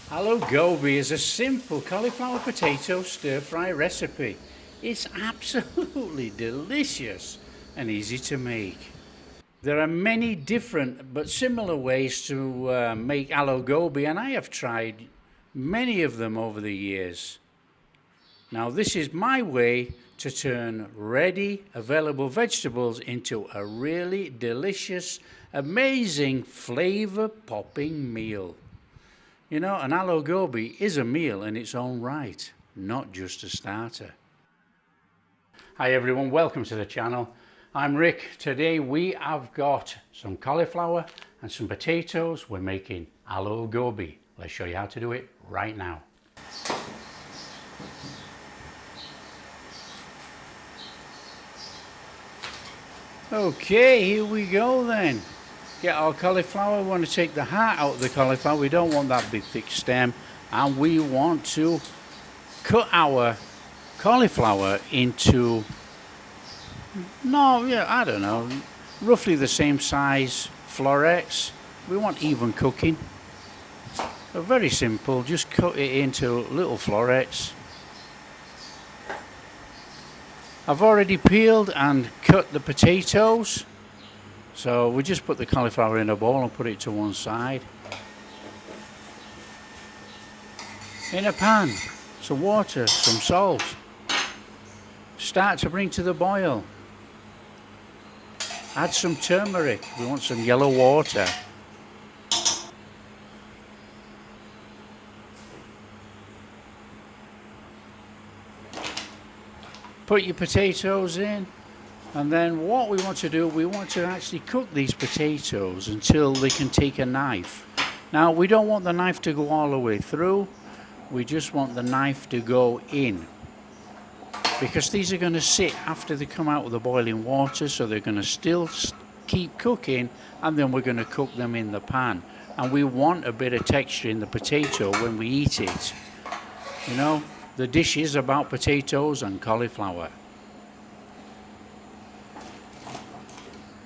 Aloo Gobi is a simple cauliflower potato stir-fry recipe. It's absolutely delicious and easy to make. There are many different but similar ways to make aloo gobi, and I have tried many of them over the years. Now this is my way to turn ready, available vegetables into a really delicious, amazing, flavor-popping meal. You know, an aloo gobi is a meal in its own right, not just a starter. Hi everyone, welcome to the channel. I'm Rick. Today we have got some cauliflower and some potatoes. We're making aloo gobi. Let's show you how to do it right now. Okay, here we go then. Get our cauliflower. We want to take the heart out of the cauliflower. We don't want that big thick stem, and we want to cut our cauliflower into, I don't know, roughly the same size florets. We want even cooking. So very simple, just cut it into little florets. I've already peeled and cut the potatoes. So we just put the cauliflower in a bowl and put it to one side. In a pan, some water, some salt. Start to bring to the boil. Add some turmeric. We want some yellow water. Put your potatoes in. And then what we want to do, we want to actually cook these potatoes until they can take a knife. Now we don't want the knife to go all the way through, we just want the knife to go in. Because these are going to sit after they come out of the boiling water, so they're going to still keep cooking, and then we're going to cook them in the pan. And we want a bit of texture in the potato when we eat it. You know, the dish is about potatoes and cauliflower.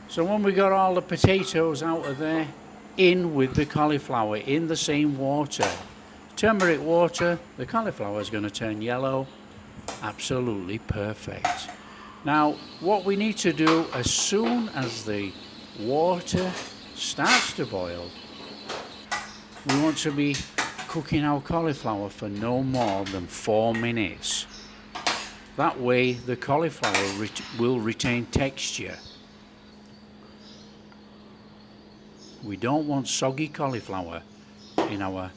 So when we got all the potatoes out of there, in with the cauliflower, in the same water. Turmeric water, the cauliflower is going to turn yellow. Absolutely perfect. Now, what we need to do as soon as the water starts to boil, we want to be cooking our cauliflower for no more than 4 minutes. That way, the cauliflower will retain texture. We don't want soggy cauliflower in our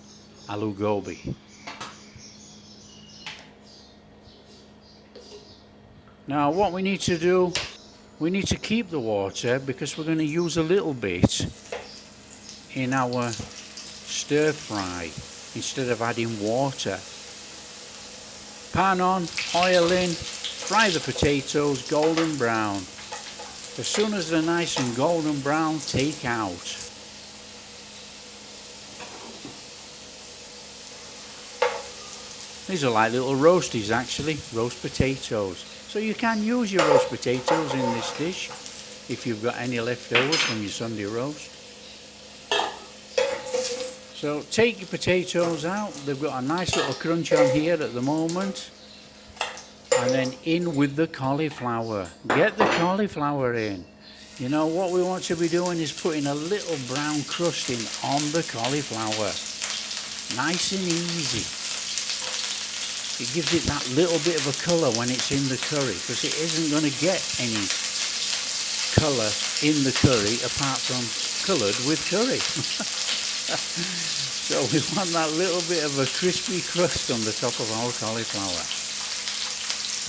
aloo gobi. Now what we need to do, we need to keep the water because we're going to use a little bit in our stir fry instead of adding water. Pan on, oil in, fry the potatoes golden brown. As soon as they're nice and golden brown, take out. These are like little roasties actually, roast potatoes. So you can use your roast potatoes in this dish if you've got any left over from your Sunday roast. So take your potatoes out, they've got a nice little crunch on here at the moment. And then in with the cauliflower. Get the cauliflower in. You know what we want to be doing is putting a little brown crust in on the cauliflower. Nice and easy. It gives it that little bit of a colour when it's in the curry, because it isn't going to get any colour in the curry apart from coloured with curry. So we want that little bit of a crispy crust on the top of our cauliflower.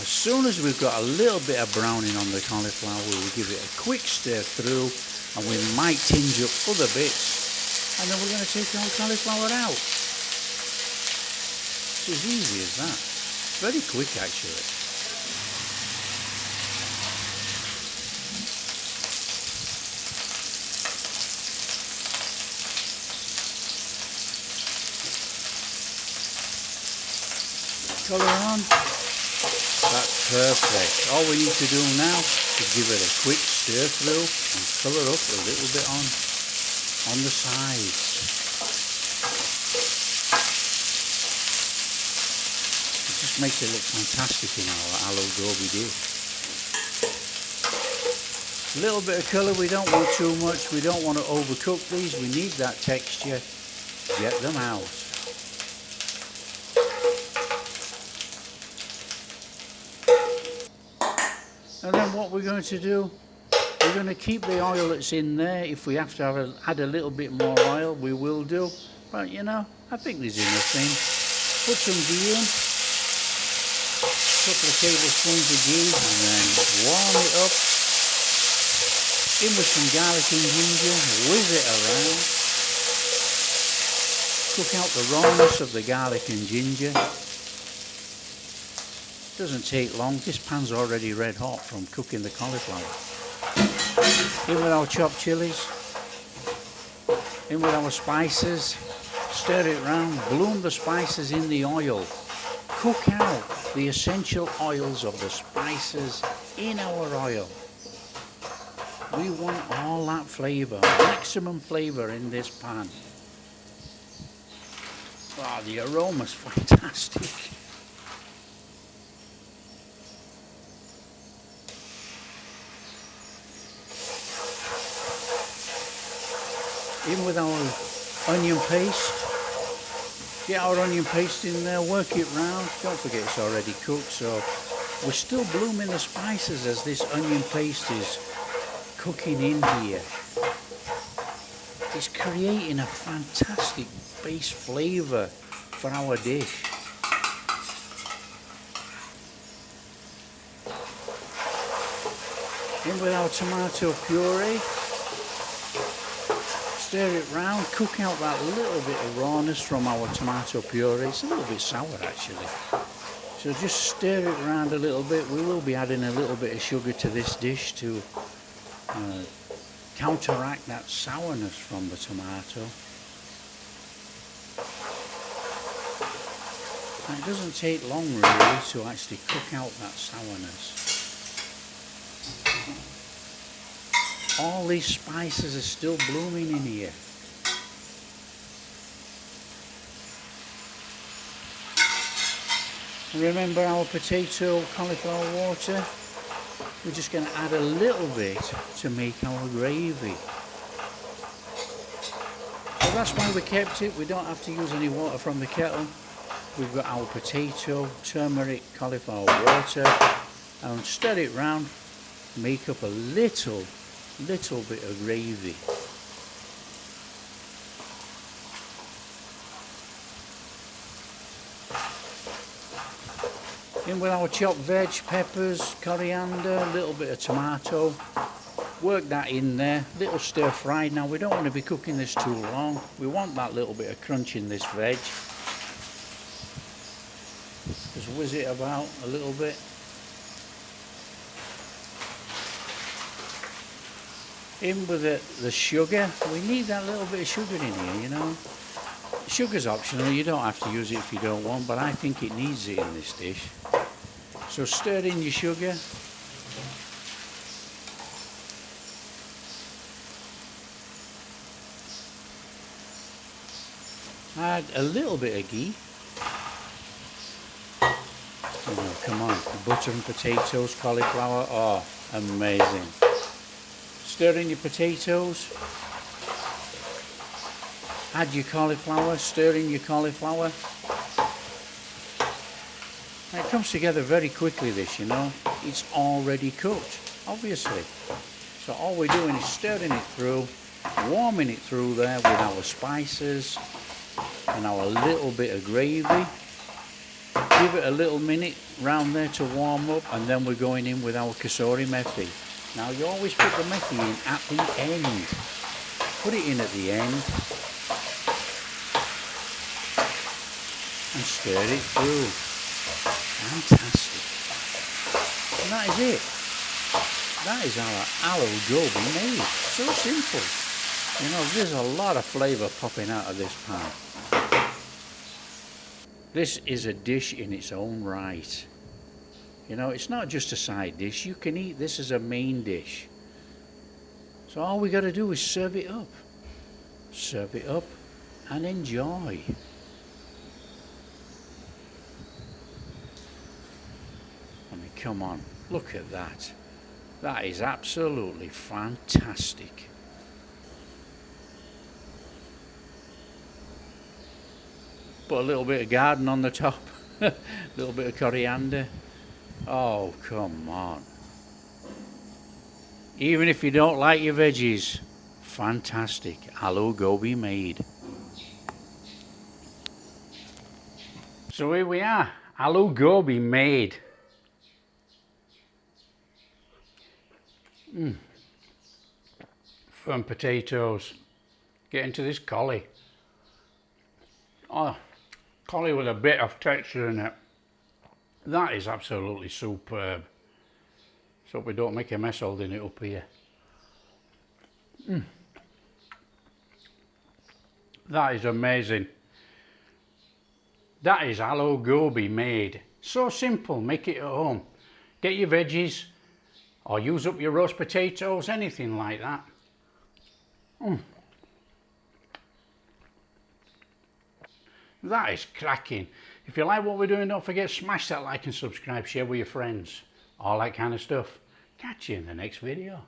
As soon as we've got a little bit of browning on the cauliflower, we'll give it a quick stir through, and we might tinge up other bits, and then we're going to take our cauliflower out. It's as easy as that. Very quick actually. Colour on. That's perfect. All we need to do now is give it a quick stir through and colour up a little bit on the sides. Makes it look fantastic in our aloo gobi dish. A little bit of colour, we don't want too much, we don't want to overcook these, we need that texture. Get them out. And then what we're going to do, we're going to keep the oil that's in there. If we have to add a little bit more oil, we will do. But you know, I think there's enough in. Put some ghee in. Couple of tablespoons of ghee and then warm it up. In with some garlic and ginger, whiz it around. Cook out the rawness of the garlic and ginger. Doesn't take long, this pan's already red hot from cooking the cauliflower. In with our chopped chilies. In with our spices. Stir it round, bloom the spices in the oil. Cook out the essential oils of the spices in our oil. We want all that flavour, maximum flavour in this pan. Wow, the aroma's fantastic. In with our onion paste. Get our onion paste in there, work it round. Don't forget it's already cooked, so we're still blooming the spices as this onion paste is cooking in here. It's creating a fantastic base flavour for our dish. In with our tomato puree. Stir it round, cook out that little bit of rawness from our tomato puree. It's a little bit sour actually. So just stir it around a little bit. We will be adding a little bit of sugar to this dish to counteract that sourness from the tomato. And it doesn't take long really to actually cook out that sourness. All these spices are still blooming in here. And remember our potato cauliflower water? We're just going to add a little bit to make our gravy. So that's why we kept it. We don't have to use any water from the kettle. We've got our potato, turmeric, cauliflower water, and stir it round. Make up a little bit of gravy. In with our chopped veg, peppers, coriander, a little bit of tomato. Work that in there, little stir fried. Now we don't want to be cooking this too long. We want that little bit of crunch in this veg. Just whiz it about a little bit. In with the sugar. We need that little bit of sugar in here, you know. Sugar's optional, you don't have to use it if you don't want, but I think it needs it in this dish. So stir in your sugar. Add a little bit of ghee. Oh, come on, the butter and potatoes, cauliflower, oh, amazing. Stir in your potatoes. Add your cauliflower, stir in your cauliflower. And it comes together very quickly, this, you know. It's already cooked, obviously. So all we're doing is stirring it through, warming it through there with our spices and our little bit of gravy. Give it a little minute round there to warm up, and then we're going in with our kasuri methi. Now you always put the methi in at the end. Put it in at the end. And stir it through. Fantastic. And that is it. That is our aloo gobi made. So simple. You know, there's a lot of flavour popping out of this pan. This is a dish in its own right. You know, it's not just a side dish. You can eat this as a main dish. So all we got to do is serve it up. Serve it up and enjoy. come on, look at that. That is absolutely fantastic. Put a little bit of garden on the top, a little bit of coriander. Oh, come on. Even if you don't like your veggies, fantastic. Aloo Gobi made. So here we are, Aloo Gobi made. Firm potatoes. Get into this collie. Oh, collie with a bit of texture in it. That is absolutely superb. So we don't make a mess holding it up here. That is amazing. That is Aloo Gobi made. So simple, make it at home. Get your veggies or use up your roast potatoes, anything like that. That is cracking. If you like what we're doing, don't forget smash that like and subscribe, share with your friends, all that kind of stuff. Catch you in the next video.